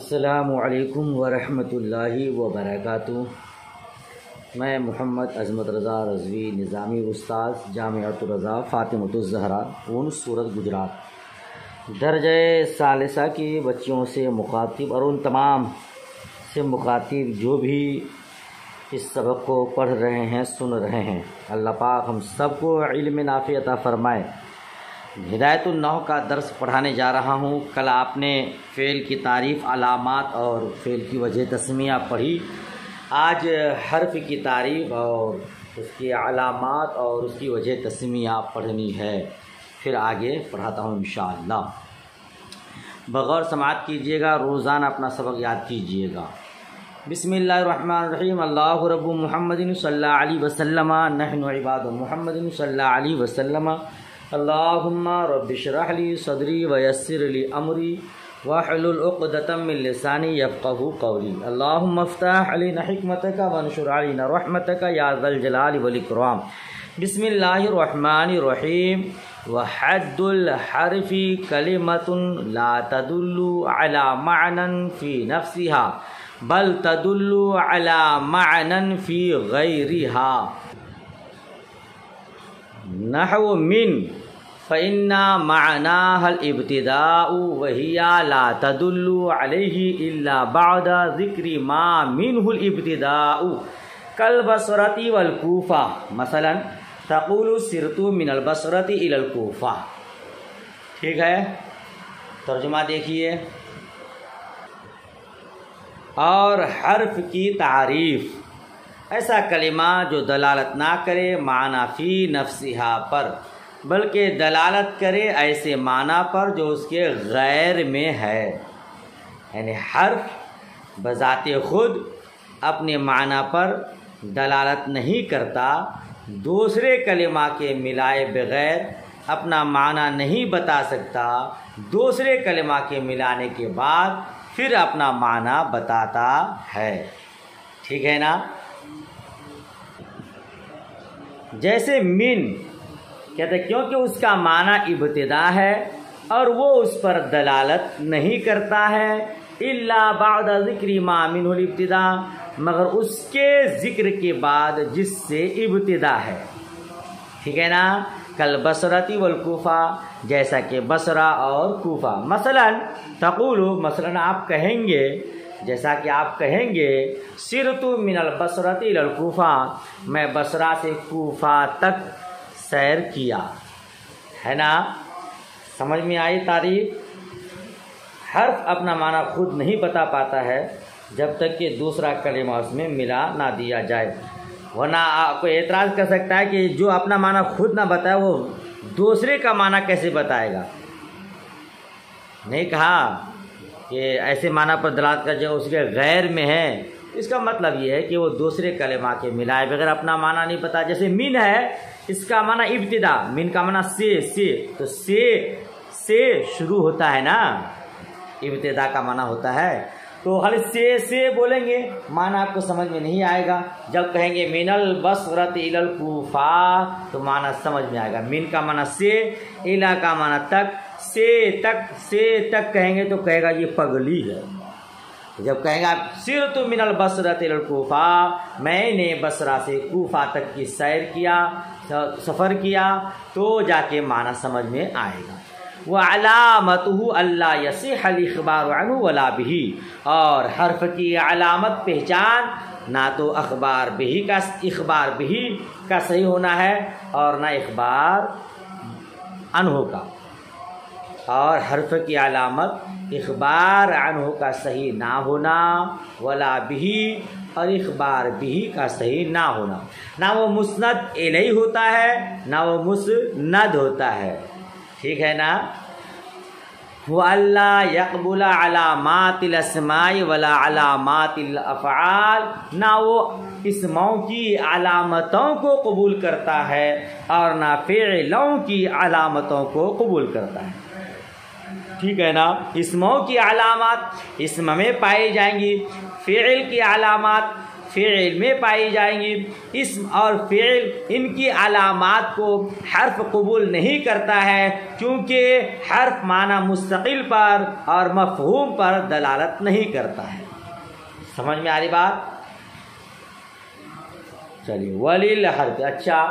अस्सलामुअलैकुम वरहमतुल्लाहि वबरकातुहू। मैं मोहम्मद अज़मत रज़ा रज़वी निज़ामी उस्ताद जामिअतुर रज़ा फ़ातिमतुज़ ज़हरा ऊन सूरत गुजरात दर्जे सालिसा की बच्चियों से मुखातिब और उन तमाम से मुखातिब जो भी इस सबक को पढ़ रहे हैं सुन रहे हैं, अल्लाह पाक हम सबको इल्म नाफ़ी अता फ़रमाए। हिदायतुन नहव का दर्स पढ़ाने जा रहा हूँ। कल आपने फ़ेल की तारीफ़, अलामात और फ़ेल की वजह तस्मिया पढ़ी। आज हर्फ की तारीफ़ और उसकी अलामात और उसकी वजह तस्मिया पढ़नी है। फिर आगे पढ़ाता हूँ इंशाअल्लाह। बग़ौर समाअत कीजिएगा, रोज़ाना अपना सबक याद कीजिएगा। बिस्मिल्लाहिर्रहमानिर्रहीम। अल्लाहु रब्बु मुहम्मदिन सल्लल्लाहु अलैहि वसल्लम नहनु इबादु मुहम्मदिन सल्लल्लाहु अलैहि वसल्लम। अल्लाहुम्मा रब्बि इश्रह ली सदरी व यस्सिर ली अमरी वहलुल उक़दतम मिन लिसानी यफ़क़हू क़ौली। अल्लाहुम्मा इफ़्तह अलैना हिकमतक वंशुर अलैना रहमतक या ज़ल जलालि वल इकराम। बिस्मिल्लाहिर्रहमानिर्रहीम। व हद्दुल हर्फ़ि कलिमतुन ला तदुल्लु अला मअनन फ़ी नफ़्सिहा बल तदुल्लु अला मअनन फ़ी ग़ैरिहा। नहव मिन फ़इन्ना मअनाहल इब्तिदाउ वहिया ला तदुल्लु अलैहि इल्ला बअदा ज़िक्रि मा मिनहुल इब्तिदाउ कल बसरती वल कूफ़ा। मसलन तक़ूलु सिरतु मिनल बसरती इलल कूफ़ा। ठीक है, तर्जुमा देखिए। और हर्फ की तारीफ़, ऐसा कलिमा जो दलालत ना करे माना फ़ी नफ़्सिहा पर, बल्कि दलालत करे ऐसे माना पर जो उसके गैर में है। यानी हर्फ बज़ाते ख़ुद अपने माना पर दलालत नहीं करता, दूसरे कलिमा के मिलाए बग़ैर अपना माना नहीं बता सकता, दूसरे कलिमा के मिलाने के बाद फिर अपना माना बताता है। ठीक है ना। जैसे मिन कहते क्योंकि उसका माना इब्तिदा है और वो उस पर दलालत नहीं करता है। इल्ला बअदा ज़िक्रि मा मिनहुल इब्तिदा, मगर उसके ज़िक्र के बाद जिससे इब्तिदा है। ठीक है ना। कल बसरती वल कूफ़ा, जैसा कि बसरा और कूफ़ा। मसलन तक़ूलु, मसलन आप कहेंगे, जैसा कि आप कहेंगे सिरतु मिनल बसरती इलल कूफ़ा, मैं बसरा से कूफ़ा तक सैर किया। है ना। समझ में आई तारीफ़। हर्फ अपना माना खुद नहीं बता पाता है जब तक कि दूसरा कलिमा उसमें मिला ना दिया जाए, वरना कोई एतराज़ कर सकता है कि जो अपना माना खुद ना बताए वो दूसरे का माना कैसे बताएगा। नहीं कहा कि ऐसे माना पर दलालत कर जो उसके गैर में है, इसका मतलब ये है कि वो दूसरे कलिमा के मिलाए बगैर अपना माना नहीं पता। जैसे मिन है, इसका माना इब्तिदा, मिन का माना से, तो से शुरू होता है ना, इब्तिदा का माना होता है। तो खाली से बोलेंगे, माना आपको समझ में नहीं आएगा। जब कहेंगे मिनल बसरती इलल कूफ़ा तो माना समझ में आएगा। मिन का माना से, इला का माना तक, से तक कहेंगे तो कहेगा ये पगली है। जब कहेगा सिरतु मिनल बसरती इलल कूफ़ा, मैंने बसरा से कूफ़ा तक की सैर किया, सफ़र किया, तो जाके माना समझ में आएगा। व अलामतुहु अल्ला यसिहल इख़बारु अन्हु वला बिही, और हर्फ की अलामत पहचान ना तो इख़बार बिही का सही होना है और ना इख़बार अन्हु का। और हर्फ की अलामत इख़बार अन्हु का सही ना होना, वला बिही और इख़बार बिही का सही ना होना। ना वो मुस्नद इलैहि होता है ना वो मुस्नद होता है। ठीक है ना। वो अल्लाह यक़बुला अलामातिल अस्माई वला अलामातिल अफ़आल, ना वो इस्मों की अलामतों को कबूल करता है और ना फ़िअलों की अलामतों को कबूल करता है। ठीक है ना। इस्मों की अलामत इस्म में पाई जाएंगी, फ़िअल की अलामत फ़िल में पाई जाएंगी। इस्म और फ़िल इनकी अलामात को हर्फ कबूल नहीं करता है, क्योंकि हर्फ माना मुस्तकिल पर और मफ़हूम पर दलालत नहीं करता है। समझ में आ रही बात? चलिए, वलिल हर्फ। अच्छा,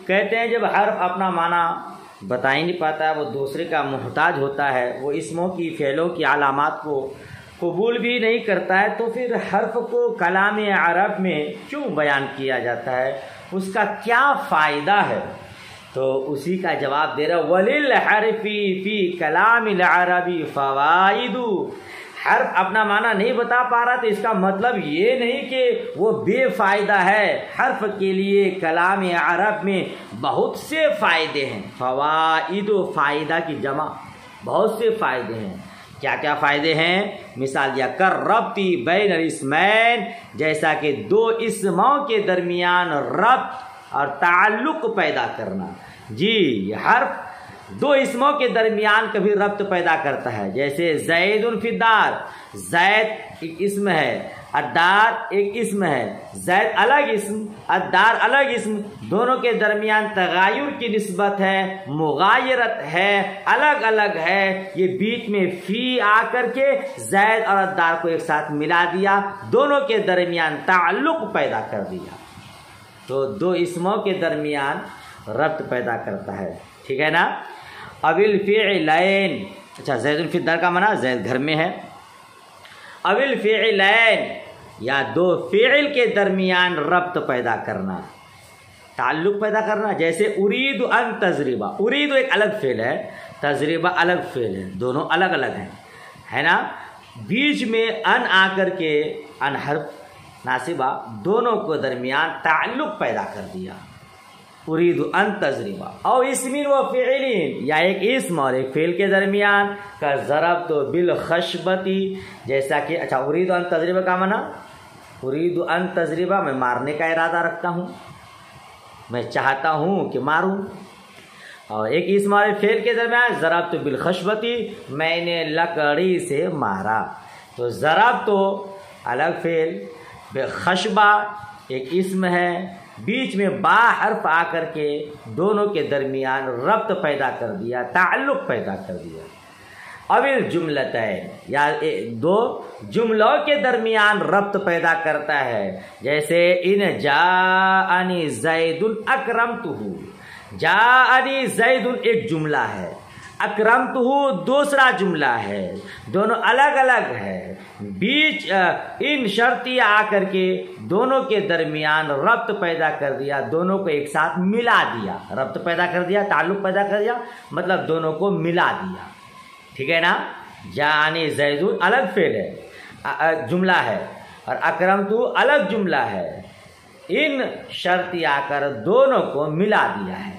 कहते हैं जब हर्फ अपना माना बता ही नहीं पाता है, वो दूसरे का मोहताज होता है, वो इसमों की फ़ेलों की अलामात को कबूल भी नहीं करता है, तो फिर हर्फ को कलाम अरब में क्यों बयान किया जाता है, उसका क्या फ़ायदा है? तो उसी का जवाब दे रहा वलिल हर्फी फ़ी कलामिल अरबी फ़वाइदु। हर्फ अपना माना नहीं बता पा रहा, तो इसका मतलब ये नहीं कि वो बेफ़ायदा है। हर्फ के लिए कलाम अरब में बहुत से फ़ायदे हैं। फ़वाइदु, फ़ायदा की जमा, बहुत से फ़ायदे हैं। क्या क्या फ़ायदे हैं? मिसाल दिया, कर रब्ती बैन इस्मैन, जैसा कि दो इस्मों के दरमियान रब्त और ताल्लुक़ पैदा करना। जी, हर्फ दो इस्मों के दरमियान कभी रब्त पैदा करता है। जैसे ज़ैदुन फिद्दार, ज़ैद एक इस्म है, अद्दार एक इस्म है। ज़ैद अलग इस्म, अद्दार अलग इस्म, दोनों के दरमियान तगायुर की निस्बत है, मुगायरत है, अलग अलग है। ये बीच में फ़ी आकर के ज़ैद और अद्दार को एक साथ मिला दिया, दोनों के दरमियान ताल्लुक़ पैदा कर दिया। तो दो इस्मों के दरमियान रब्त पैदा करता है, ठीक है ना। अविल फ़िलैन, अच्छा, ज़ैदुल फिद्दार का माना ज़ैद घर में है। अविल फ़िलैन, या दो फ़िल के दरमियान रब्त पैदा करना, ताल्लुक़ पैदा करना। जैसे उरीदु अन तजरिबा, उरीदु एक अलग फ़िल है, तजरिबा अलग फ़िल है, दोनों अलग अलग हैं, है ना। बीच में अन आकर के, अन हर्फ नासिबा, दोनों को दरमियान ताल्लुक़ पैदा कर दिया। उरीदु अन तजरिबा और इसमिन व फ़िलिन, या एक इस्म और एक फ़िल के दरमियान का ज़रब तो बिल खशबती, जैसा कि, अच्छा, उरीदु अन तजरिबा का माना, उरीदु अन तजरिबा, मैं मारने का इरादा रखता हूँ, मैं चाहता हूँ कि मारूँ। और एक इस्म और फ़िल के दरमियान ज़रब तो बिल खशबती, मैंने लकड़ी से मारा। तो ज़रब तो अलग फ़िल, बेखशबा एक इस्म है, बीच में बा हर्फ आकर के दोनों के दरमियान रब्त पैदा कर दिया, ताल्लुक़ पैदा कर दिया। अविल जुमलतैन, या दो जुमलों के दरमियान रब्त पैदा करता है। जैसे इन जाअनी ज़ैदुन अकरमतुहु, जाअनी ज़ैदुन एक जुमला है, अकरमतुहु दूसरा जुमला है, दोनों अलग अलग है। बीच इन शर्तिया आकर के दोनों के दरमियान रब्त पैदा कर दिया, दोनों को एक साथ मिला दिया। रब्त पैदा कर दिया, ताल्लुक़ पैदा कर दिया, मतलब दोनों को मिला दिया, ठीक है ना। जानी ज़ैदुन अलग फ़िल है, जुमला है, और अकरमतुहु अलग जुमला है। इन शर्तिया आकर दोनों को मिला दिया है।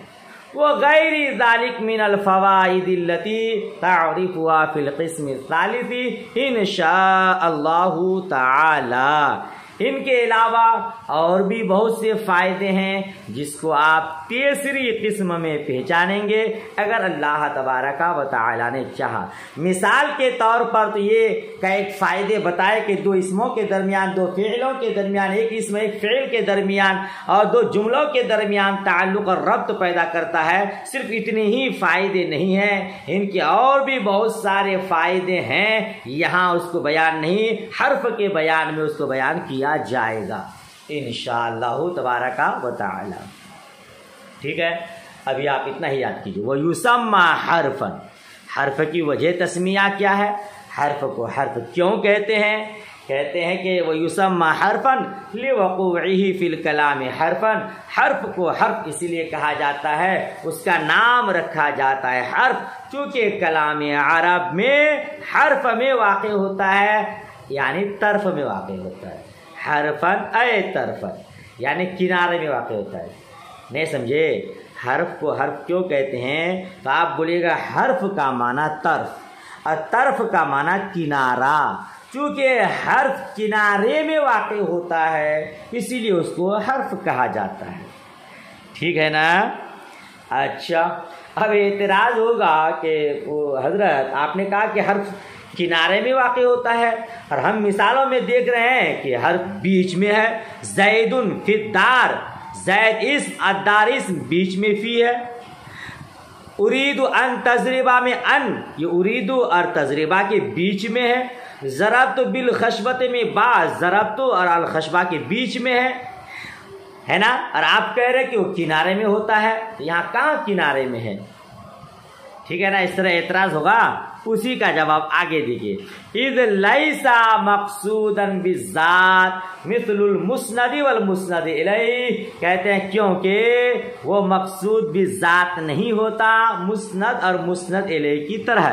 वो गैरी ज़ालिक मिनल फ़वाइदिल्लती तारिफ़ुहा फ़िल क़िस्मि सालिसी इंशाअल्लाहु ताला। इनके अलावा और भी बहुत से फ़ायदे हैं जिसको आप तीसरी किस्म में पहचानेंगे अगर अल्लाह तबारक व तआला ने चाहा। मिसाल के तौर पर तो ये कई फ़ायदे बताए कि दो इसमों के दरमियान, दो फ़िलों के दरमियान, एक इसम एक फ़िल के दरमियान और दो जुमलों के दरमियान ताल्लुक़ और रब्त पैदा करता है। सिर्फ इतने ही फ़ायदे नहीं हैं, इनके और भी बहुत सारे फ़ायदे हैं, यहाँ उसको बयान नहीं, हर्फ के बयान में उसको बयान किया जाएगा इंशाअल्लाहु तबारका व तआला। ठीक है, अभी आप इतना ही याद कीजिए। वो युसम्मा हर्फन, हर्फ की वजह तस्मिया क्या है, हर्फ को हर्फ क्यों कहते हैं? कहते हैं कि वो युसम्मा हर्फन लिवक़ूइही फ़िल कलाम हर्फन, हर्फ को हर्फ इसीलिए कहा जाता है, उसका नाम रखा जाता है हर्फ, क्योंकि कलाम अरब में हर्फ में वाक़ होता है, यानी तरफ में वाक़ होता है। हरफन अय तरफन, यानी किनारे में वाक़ होता है। नहीं समझे? हर्फ को हर्फ क्यों कहते हैं? तो आप बोलिएगा हर्फ का माना तरफ और तरफ का माना किनारा, चूँकि हर्फ किनारे में वाक़ होता है इसीलिए उसको हर्फ कहा जाता है। ठीक है ना? अच्छा, अब एतराज़ होगा कि वो हज़रत आपने कहा कि हर्फ किनारे में वाक़ होता है। और हम मिसालों में देख रहे हैं कि हर बीच में है। जैदुन फिद्दार, जैद इस्म अद्दार इस्म, बीच में फी है। उरीदु अन तजरिबा में अन, ये उरीदु और तजरिबा के बीच में है। ज़रबतु बिल खशबत में बा, ज़रबतु और अल खशबा के बीच में है ना। और आप कह रहे कि वो किनारे में होता है, तो यहाँ कहाँ किनारे में है? ठीक है ना, इस तरह एतराज़ होगा। उसी का जवाब आगे देखिए। इज़ लैसा मक़सूदन बिज़्ज़ात मिस्लुल मुस्नदी वल मुस्नद इलैहि, कहते हैं क्योंकि वो मक़सूद बिज़्ज़ात नहीं होता मुस्नद और मुस्नद इलैहि की तरह।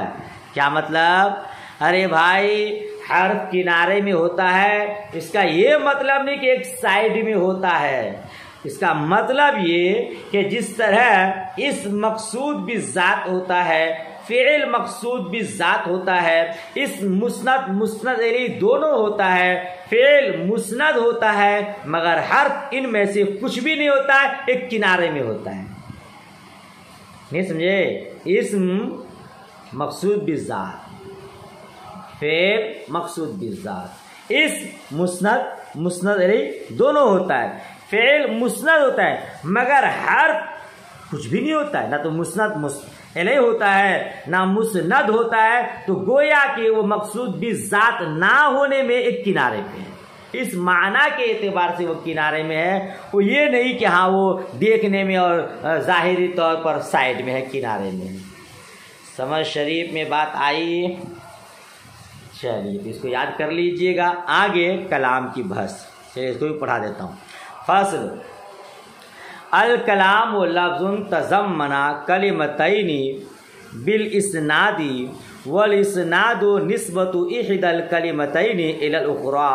क्या मतलब? अरे भाई, हर्फ किनारे में होता है, इसका ये मतलब नहीं कि एक साइड में होता है। इसका मतलब ये कि जिस तरह इस मक़सूद बिज़्ज़ात होता है, फ़िइल मक़सूद बिज़्ज़ात होता है, इस मुस्नद मुस्नद इलैहि दोनों होता है, फ़िइल मुस्नद होता है, मगर हर्फ इनमें से कुछ भी नहीं होता है, एक किनारे में होता है। नहीं समझे? इस्म मक़सूद बिज़्ज़ात, फ़िइल मक़सूद बिज़्ज़ात, इस मुस्नद मुस्नद इलैहि दोनों होता है। फ़िइल मुस्नद होता है मगर हर्फ कुछ भी नहीं होता है, ना तो मुस्नद इलैहि होता है ना मुस्नद होता है। तो गोया कि वो मक़सूद बिज़्ज़ात ना होने में एक किनारे पे है। इस माना के एतबार से वो किनारे में है, वो ये नहीं कि हाँ वो देखने में और ज़ाहिरी तौर पर साइड में है, किनारे में है। समझ शरीफ में बात आई? चलिए, तो इसको याद कर लीजिएगा। आगे कलाम की बहस, चलिए इसको भी पढ़ा देता हूँ। फसल अल कलाम व लफ्ज़ुन तज़म्मना कलिमतैनि बिल इस्नादी वल इस्नादु निस्बतु इहदल कलिमतैनि इलल उखरा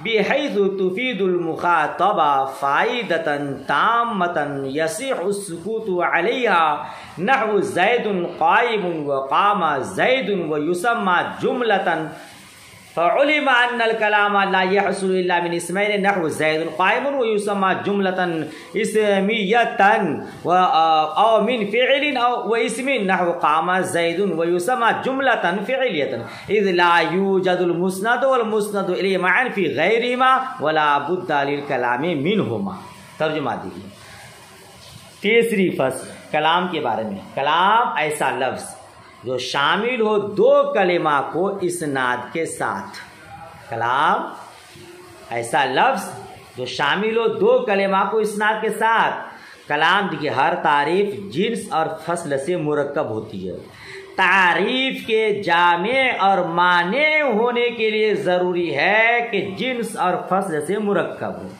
बिहैज़ु तुफीदुल मुखातबा फ़ाइदतन ताम्मतन यसिहु सुकूतु अलैहा नहवु ज़ैदुन क़ाइमुन व क़ामा ज़ैदुन व युसम्मा जुमलतन फ़उलिमा अन्नल कलामा ला यहसुलु इल्ला मिन इस्मैन नहवु ज़ैदुन क़ाइमुन व युसम्मा जुमलतन इस्मियतन व औ मिन फ़िअलिन व इस्मिन नहवु क़ामा ज़ैदुन व युसम्मा जुमलतन फ़िअलियतन इज़ ला यूजदुल मुस्नदु वल मुस्नदु इलैहि मअन फ़ी ग़ैरिहिमा वला बुद्दा लिल कलामी मिनहुमा। तर्जुमा दीजिए। तीसरी फसल कलाम के बारे में। कलाम ऐसा लफ्ज़ जो शामिल हो दो कलिमा को इस्नाद के साथ। कलाम ऐसा लफ्ज़ जो शामिल हो दो कलिमा को इस्नाद के साथ। कलाम देखिए, हर तारीफ़ जिन्स और फसल से मुरक्कब होती है। तारीफ़ के जामे और माने होने के लिए ज़रूरी है कि जिन्स और फसल से मुरक्कब हो।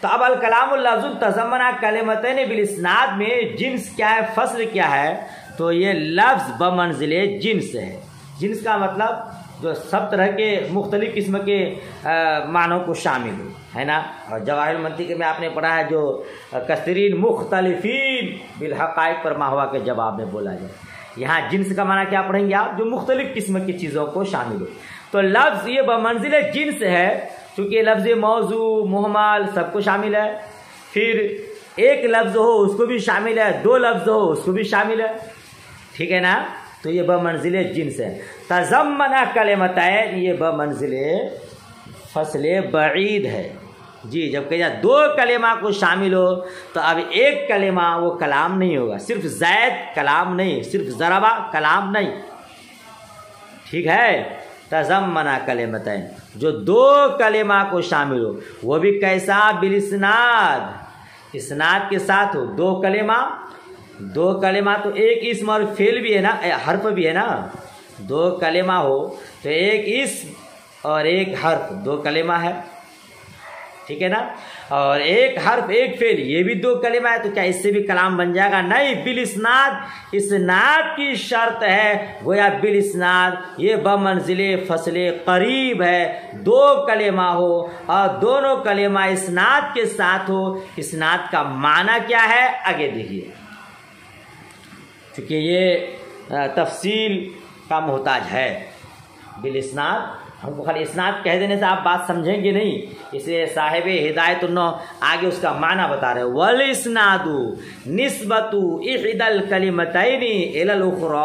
तो अब अल कलाम लफ्ज़ुन तज़म्मना कलिमतैनि बिल इस्नाद में जिन्स क्या है, फसल क्या है? तो ये लफ्ज़ बमंज़िले जिन्स है। जिन्स का मतलब जो सब तरह के मुख्तलिफ़ किस्म के मानों को शामिल हो, है ना। और जवाहिर मंतिक़ में आपने पढ़ा है जो कस्तरीन मुख्तलिफ़ीन बिल हक़ाइक़ पर माहवा के जवाब में बोला जाए। यहाँ जिन्स का माना क्या पढ़ेंगे आप? जो मुख्तलिफ़ किस्म की चीज़ों को शामिल हो। तो लफ्ज़ ये बमंज़िले जिन्स है, क्योंकि लफ्ज़ मौजू मुहमल सबको शामिल है। फिर एक लफ्ज़ हो उसको भी शामिल है, दो लफ्ज़ हो उसको भी शामिल है, ठीक है ना। तो ये बमंज़िले जिन्स है। तज़म्मना कलिमतैन, ये बमंज़िले फसले बईद है जी। जब कहीं दो कलिमा को शामिल हो तो अब एक कलिमा वो कलाम नहीं होगा। सिर्फ ज़ैद कलाम नहीं, सिर्फ ज़रबा कलाम नहीं, ठीक है। तज़म्मना कलिमतैन, जो दो कलिमा को शामिल हो, वो भी कैसा? बिल इस्नाद, इस्नाद के साथ हो। दो कलिमा तो एक इस्म और फेल भी है ना, हर्फ भी है ना। दो कलिमा हो तो एक इस्म और एक हर्फ, दो कलिमा है, ठीक है ना। और एक हर्फ एक फेल, ये भी दो कलिमा है। तो क्या इससे भी कलाम बन जाएगा? नहीं। बिल इस्नाद, इस्नाद की शर्त है। गोया बिल इस्नाद ये बमंज़िले फसले करीब है। दो कलिमा हो और दोनों कलिमा इस्नाद के साथ हो। इस्नाद का माना क्या है आगे देखिए, क्योंकि ये तफसील का मोहताज है। बिल इस्नाद, हमको खाली इस्नाद कह देने से आप बात समझेंगे नहीं, इसलिए साहिब हिदायतुन्नो आगे उसका माना बता रहे हैं। वल इस्नादु निस्बतु इहदल कलिमतैनि इलल उखरा,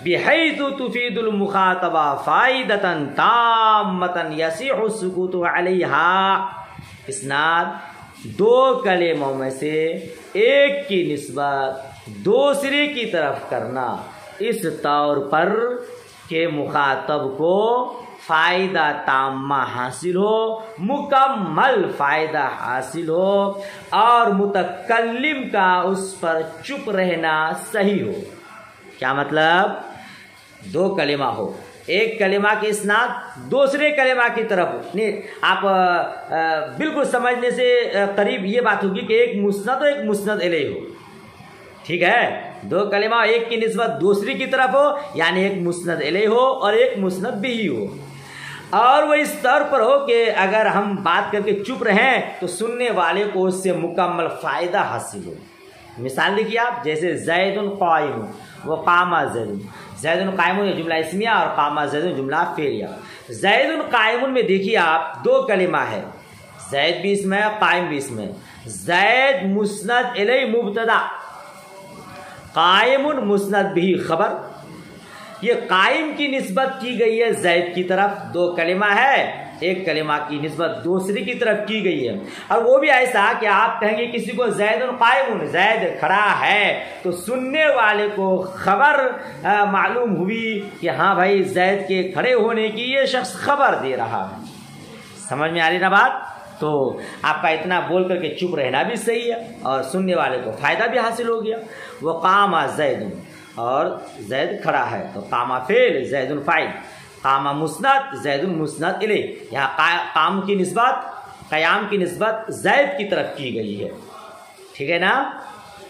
बिहैतु तुफीदुल मुखातबा फ़ाइदतन ताम्मतन यसीहु सुकूतु अलैहा। इस्नाद दो कलेमों में से एक की निस्बत दूसरे की तरफ करना इस तौर पर के मुखातब को फ़ायदा ताम्मा हासिल हो, मुकम्मल फ़ायदा हासिल हो और मुतकल्लिम का उस पर चुप रहना सही हो। क्या मतलब? दो कलिमा हो, एक कलिमा की इस्नाद दूसरे कलिमा की तरफ नहीं, आप बिल्कुल समझने से करीब ये बात होगी कि एक मुस्नद हो एक मुस्नद इलैह हो। ठीक है, दो कलिमा एक की निस्बत दूसरी की तरफ हो, यानी एक मुस्नद इलैह हो और एक मुस्नद बिही हो, और वो इस तौर पर हो कि अगर हम बात करके चुप रहें तो सुनने वाले को उससे मुकम्मल फ़ायदा हासिल हो। मिसाल देखिए आप, जैसे ज़ैदुन क़ाइमुन व क़ामा ज़ैदुन। ज़ैदुन क़ाइमुन जुमला इस्मिया और क़ामा ज़ैदुन जुमला फ़ेलिया। ज़ैदुन क़ाइमुन में देखिए आप दो कलिमा है, ज़ैद भी इसमें है, क़ाइम भी इसमें। ज़ैद मुस्नद इलैह मुब्तदा, क़ाइमुन मुस्नद बिही खबर। ये कायम की निस्बत की गई है ज़ैद की तरफ, दो कलिमा है, एक कलिमा की निस्बत दूसरी की तरफ की गई है। और वो भी ऐसा कि आप कहेंगे किसी को ज़ैदुन क़ाइमुन, ज़ैद खड़ा है, तो सुनने वाले को खबर मालूम हुई कि हाँ भाई ज़ैद के खड़े होने की ये शख्स खबर दे रहा है। समझ में आ रही ना बात? तो आपका इतना बोल करके चुप रहना भी सही है और सुनने वाले को फ़ायदा भी हासिल हो गया। वो कामा ज़ैदुन, और ज़ैद खड़ा है तो कामा फेल ज़ैदुन फ़ाइल, कामा मुस्नद ज़ैदुन मुस्नद इलैह। यहाँ काम की निस्बत, क़याम की निस्बत ज़ैद की तरफ की गई है। ठीक है ना?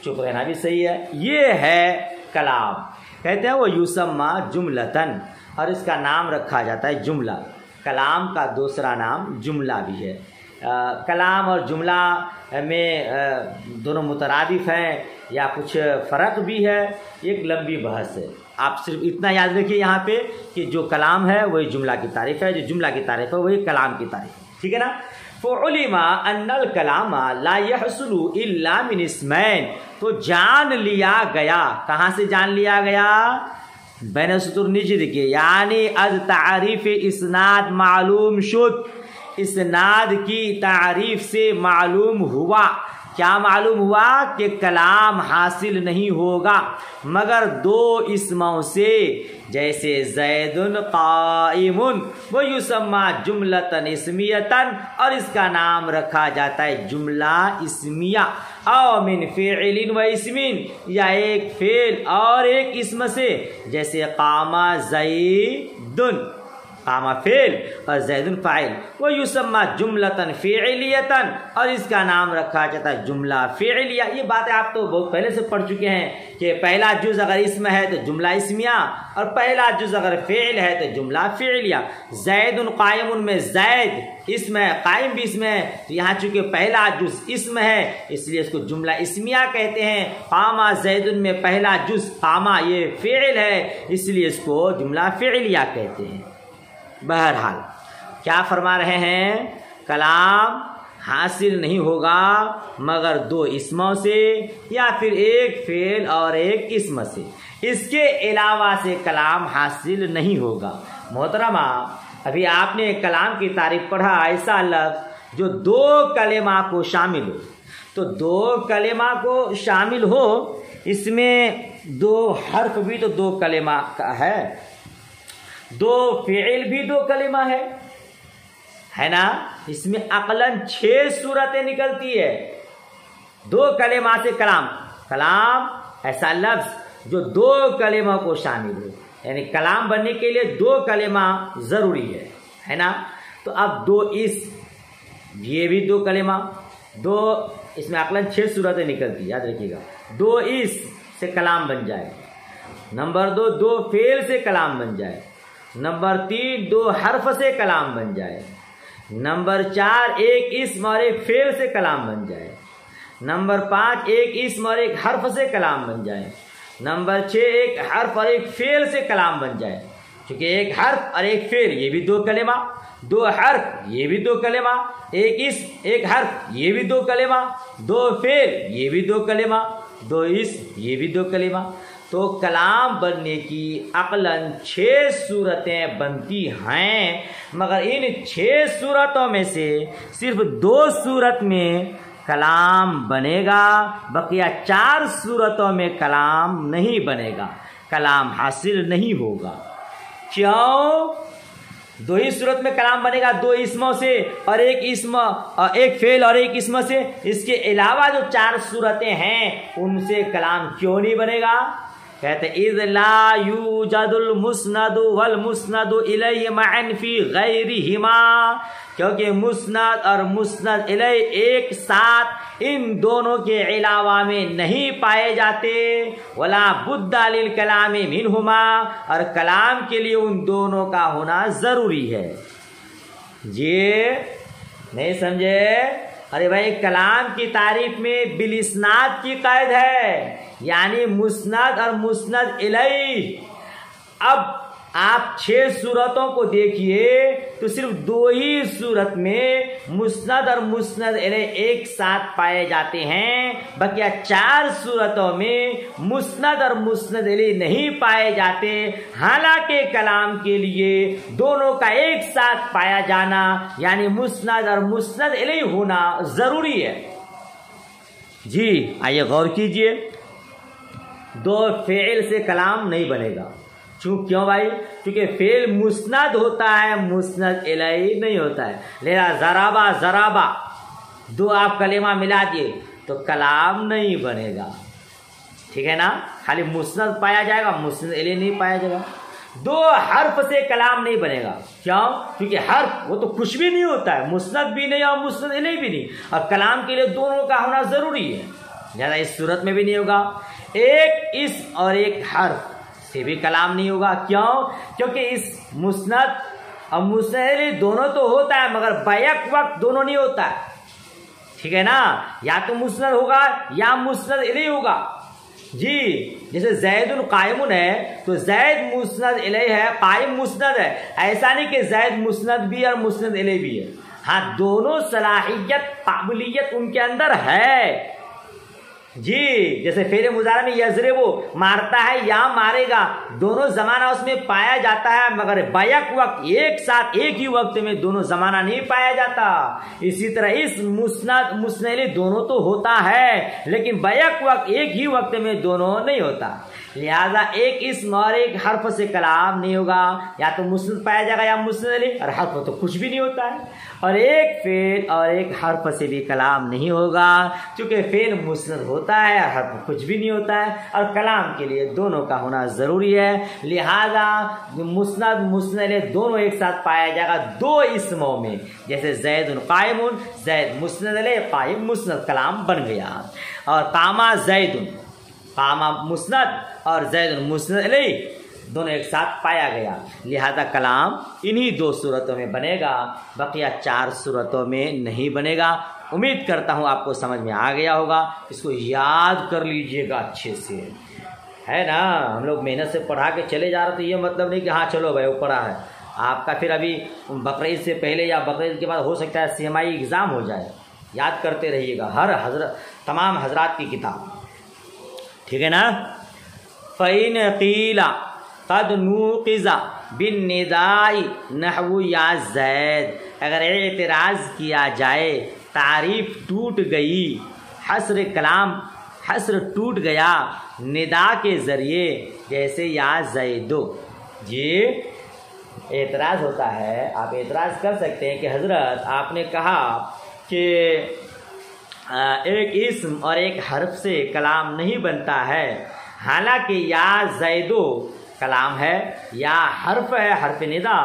चुप रहना भी सही है। ये है कलाम, कहते हैं वो युसम्मा जुमलतन, और इसका नाम रखा जाता है जुमला। कलाम का दूसरा नाम जुमला भी है। कलाम और जुमला में दोनों मुतरादिफ हैं या कुछ फ़र्क भी है, एक लंबी बहस है। आप सिर्फ इतना याद रखिए यहाँ पे कि जो कलाम है वही जुमला की तारीफ़ है, जो जुमला की तारीफ़ है वही कलाम की तारीफ़ है। ठीक है ना? फ़उलिमा अन्नल कलामा ला यहसुलु इल्ला मिन इस्मैन, तो जान लिया गया। कहाँ से जान लिया गया? बैन सुतूर निजद के, यानी अज तारीफ़ इस्नाद मालूम शुद, इस्नाद की तारीफ से मालूम हुआ। क्या मालूम हुआ? कि कलाम हासिल नहीं होगा मगर दो इसमों से, जैसे ज़ैदुन क़ाइमुन वो युसम्मा जुमलतन इस्मियतन, और इसका नाम रखा जाता है जुमला इस्मिया। औ मिन फ़िअलिन व इस्मिन, या एक फ़ेल और एक इसम से, जैसे क़ामा ज़ैदुन, कामा फेल और ज़ैदुन फ़ाइल, वो युसम्मा जुमलतन फ़िअलियतन, और इसका नाम रखा जाता है जुमला फ़िअलिया। ये बातें आप तो बहुत पहले से पढ़ चुके हैं कि पहला जुज़ अगर इसम है तो जुमला इस्मिया, और पहला जुज़ अगर फ़िअल है तो जुमला फ़िअलिया। ज़ैदुन क़ाइमुन में ज़ैद इसम है, क़ाइम भी इसम है, तो यहाँ चूँकि पहला जुज़ इसम है इसलिए इसको जुमला इस्मिया कहते हैं। क़ामा ज़ैदुन में पहला जुज़ क़ामा ये फ़िअल है, इसलिए इसको जुमला फ़िअलिया कहते हैं। बहरहाल क्या फरमा रहे हैं? कलाम हासिल नहीं होगा मगर दो इसमों से, या फिर एक फेल और एक इसम से, इसके अलावा से कलाम हासिल नहीं होगा। मोहतरमा, अभी आपने कलाम की तारीफ पढ़ा, ऐसा लफ्ज़ जो दो कलेमा को शामिल हो, तो दो कलेमा को शामिल हो, इसमें दो हर्फ भी तो दो कलेमा का है, दो फ़िइल भी दो कलिमा है ना? इसमें अक़लन 6 सूरतें निकलती है। दो कलिमा से कलाम, कलाम ऐसा लफ्ज़ जो दो कलिमा को शामिल हो, यानी कलाम बनने के लिए दो कलिमा ज़रूरी है ना? तो अब दो इस, ये भी दो कलिमा, दो इसमें अक़लन 6 सूरतें निकलती, याद रखिएगा। दो इस से कलाम बन जाए। नंबर 2, दो फ़ेल से कलाम बन जाए। नंबर 3, दो हर्फ से कलाम बन जाए। नंबर 4, एक इसम और एक फेल से कलाम बन जाए। नंबर 5, एक इसम और एक हर्फ से कलाम बन जाए। नंबर 6, एक हर्फ और एक फेल से कलाम बन जाए। क्योंकि एक हर्फ और एक फेल ये भी दो कलेमा, दो हर्फ ये भी दो कलेमा, एक इसम एक हर्फ ये भी दो कलेमा, दो फेल ये भी दो कलेमा, दो इसम ये भी दो कलेमा। तो कलाम बनने की अक़लन 6 सूरतें बनती हैं, मगर इन 6 सूरतों में से सिर्फ 2 सूरत में कलाम बनेगा, बकिया 4 सूरतों में कलाम नहीं बनेगा, कलाम हासिल नहीं होगा। क्यों? 2 ही सूरत में कलाम बनेगा, 2 इस्मों से और एक इस्म और एक फेल और एक इस्म से। इसके अलावा जो 4 सूरतें हैं उनसे कलाम क्यों नहीं बनेगा? कहते इज़ ला यूजदुल मुस्नदु वल मुस्नदु इलैहि मअन फी गैरिहिमा, क्योंकि मुस्नद और मुस्नद इलैहि एक साथ इन दोनों के अलावा में नहीं पाए जाते। वला बुद्दा लिल कलामी मिनहुमा, और कलाम के लिए उन दोनों का होना ज़रूरी है। ये नहीं समझे? अरे भाई, कलाम की तारीफ में बिलिस्नाद की कैद है, यानी मुस्नद और मुस्नद इलैहि। अब आप 6 सूरतों को देखिए तो सिर्फ 2 ही सूरत में मुस्नद और मुस्नद इलैहि एक साथ पाए जाते हैं, बकिया 4 सूरतों में मुस्नद और मुस्नद इलैहि नहीं पाए जाते। हालांकि कलाम के लिए दोनों का एक साथ पाया जाना यानी मुस्नद और मुस्नद इलैहि होना जरूरी है। जी आइए गौर कीजिए, 2 फेल से कलाम नहीं बनेगा। क्यों भाई? क्योंकि फेल मुस्नद होता है, मुस्नद इलैहि नहीं होता है। लेला जराबा जराबा 2 आप कलेमा मिला दिए तो कलाम नहीं बनेगा, ठीक है ना? खाली मुस्नद पाया जाएगा, मुस्नद इलैहि नहीं पाया जाएगा। 2 हर्फ से कलाम नहीं बनेगा। क्यों? क्योंकि हर्फ वो तो कुछ भी नहीं होता है, मुस्नद भी नहीं और मुस्नद इलैहि भी नहीं, और कलाम के लिए दोनों का होना जरूरी है। ज़्यादा इस सूरत में भी नहीं होगा। एक इस्म और एक हर्फ से भी कलाम नहीं होगा। क्यों? क्योंकि इस मुस्नद और मुस्नद इलैहि दोनों तो होता है, मगर बैक वक्त दोनों नहीं होता है, ठीक है ना? या तो मुस्नद होगा या मुस्नद इलैहि होगा। जी, जैसे जैदुन कायमुन है तो जैद मुस्नद इलैहि है, कायम मुस्नद है। ऐसा नहीं कि जैद मुस्नद भी और मुस्नद इलैहि भी है। हाँ, दोनों सलाहियत काबिलियत उनके अंदर है। जी, जैसे फेरे मुजारा में यजरेबो मारता है या मारेगा, दोनों जमाना उसमें पाया जाता है, मगर बैक वक्त एक साथ एक ही वक्त में दोनों जमाना नहीं पाया जाता। इसी तरह इस मुस्नद मुस्नद इलैहि दोनों तो होता है, लेकिन बैक वक्त एक ही वक्त में दोनों नहीं होता। लिहाजा एक इस्म और एक हर्फ से कलाम नहीं होगा, या तो मुस्नद पाया जाएगा या मुस्नद इलैहि, और हर्फ तो कुछ भी नहीं होता है। और एक फेल और एक हर्फ से भी कलाम नहीं होगा, क्योंकि फेल मुस्नद होता है और हर्फ कुछ भी नहीं होता है, और कलाम के लिए दोनों का होना जरूरी है। लिहाजा मुस्नद मुस्नद इलैहि दोनों एक साथ पाया जाएगा 2 इस्मों में, जैसे जैदुन कायमुन, जैद मुस्नद इलैहि, कायम मुस्नद, कलाम बन गया। और कामा जैदुन, कामा मुस्नद और जैदुन मुस्नद इलैहि दोनों एक साथ पाया गया। लिहाजा कलाम इन्हीं 2 सूरतों में बनेगा, बकिया 4 सूरतों में नहीं बनेगा। उम्मीद करता हूँ आपको समझ में आ गया होगा। इसको याद कर लीजिएगा अच्छे से, है ना? हम लोग मेहनत से पढ़ा के चले जा रहे, तो ये मतलब नहीं कि हाँ चलो भाई वो पढ़ा है। आपका फिर अभी बकरीद से पहले या बकरीद के बाद हो सकता है CMI एग्ज़ाम हो जाए। याद करते रहिएगा हर तमाम हजरात की किताब, ठीक है ना? फ़इन क़ीला क़द नूक़िज़ा बिन निदाई नहवु या ज़ैद, अगर एतराज़ किया जाए तारीफ़ टूट गई, हस्र कलाम हस्र टूट गया निदा के ज़रिए, जैसे या ज़ैदो। जी, एतराज़ होता है, आप एतराज़ कर सकते हैं कि हज़रत आपने कहा कि एक इस्म और एक हर्फ से कलाम नहीं बनता है, हालांकि या ज़ैदो कलाम है, या हर्फ है, हर्फ निदा,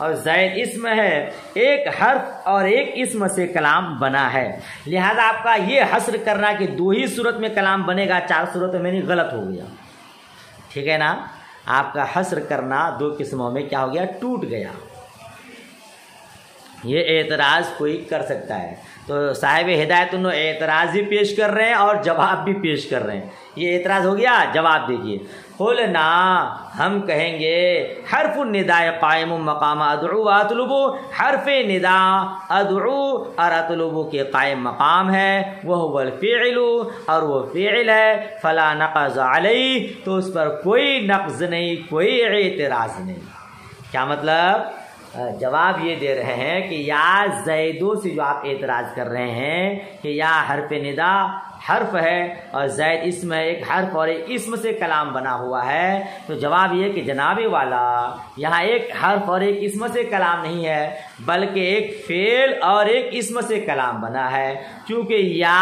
और ज़ैद इस्म है, एक हर्फ और एक इस्म से कलाम बना है। लिहाजा आपका ये हस्र करना कि 2 ही सूरत में कलाम बनेगा, 4 सूरतों में नहीं, गलत हो गया, ठीक है ना? आपका हस्र करना 2 किस्मों में क्या हो गया? टूट गया। ये एतराज़ कोई कर सकता है। तो साहिब हिदायत उन्होंने एतराज़ भी पेश कर रहे हैं और जवाब भी पेश कर रहे हैं। ये एतराज़ हो गया, जवाब देखिए। कुल ना, हम कहेंगे हर्फ निदाए कायम मकाम अदउ व अतलुबु, हर्फ निदा अदउ और अतलुबु के कायम मकाम है, वह वल फ़िअलु, और वो फ़िअल है। फ़ला नक़ज़ अलैहि, तो उस पर कोई नक़ज़ नहीं, कोई एतराज़ नहीं। क्या मतलब? जवाब ये दे रहे हैं कि या ज़ैदो से जो आप एतराज़ कर रहे हैं कि या हर्फ निदा हर्फ है और ज़ैद इसम है, एक हर्फ और एक इसम से कलाम बना हुआ है, तो जवाब ये कि जनाबे वाला यहाँ एक हर्फ और एक इसम से कलाम नहीं है, बल्कि एक फ़ेल और एक इसम से कलाम बना है। क्योंकि या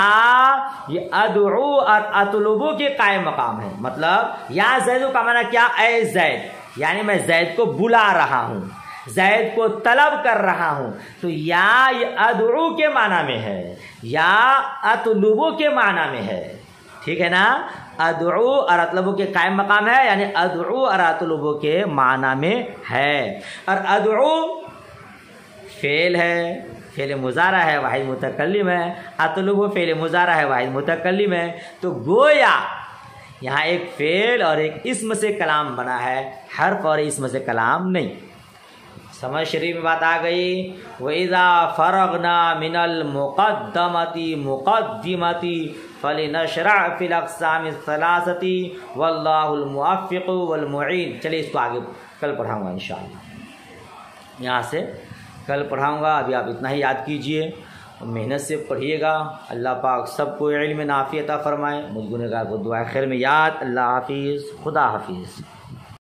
ये अदउ और अतलुबु के कायम मकाम है। मतलब या ज़ैदो का माना क्या? ए ज़ैद, यानी मैं ज़ैद को बुला रहा हूँ, ज़ैद को तलब कर रहा हूँ। तो या ये अदउ के माना में है, या अतलुबु के माना में है। ठीक है ना? अदउ और अतलुबु के कायम मकाम है, यानी अदउ और अतलुबु के माना में है। और अदउ फ़ेल है, फ़ेल मुज़ारा है, वाहिद मुतकल्लिम है। अतलुबु फ़ेल मुज़ारा है, वाहिद मुतकल्लिम है। तो गोया यहाँ एक फ़ेल और एक इसम से कलाम बना है, हर्फ और इसम से कलाम नहीं। समझ शरीफ में बात आ गई। वइज़ा फ़रगना मिनल मुक़द्दमति मुक़द्दिमति फ़लिनशरा फ़िल अक़सामि सलासति वल्लाहुल मुवफ़्फ़िक़ु वल मुईन। चलिए इसको आगे कल पढ़ाऊँगा इंशाअल्लाह, यहाँ से कल पढ़ाऊँगा। अभी आप इतना ही याद कीजिए, मेहनत से पढ़िएगा। अल्लाह पाक सबको इल्म नाफ़ी अता फ़रमाए। मुझ गुनहगार को दुआ खैर में याद। अल्लाह हाफ़िज़, खुदा हाफ़िज़।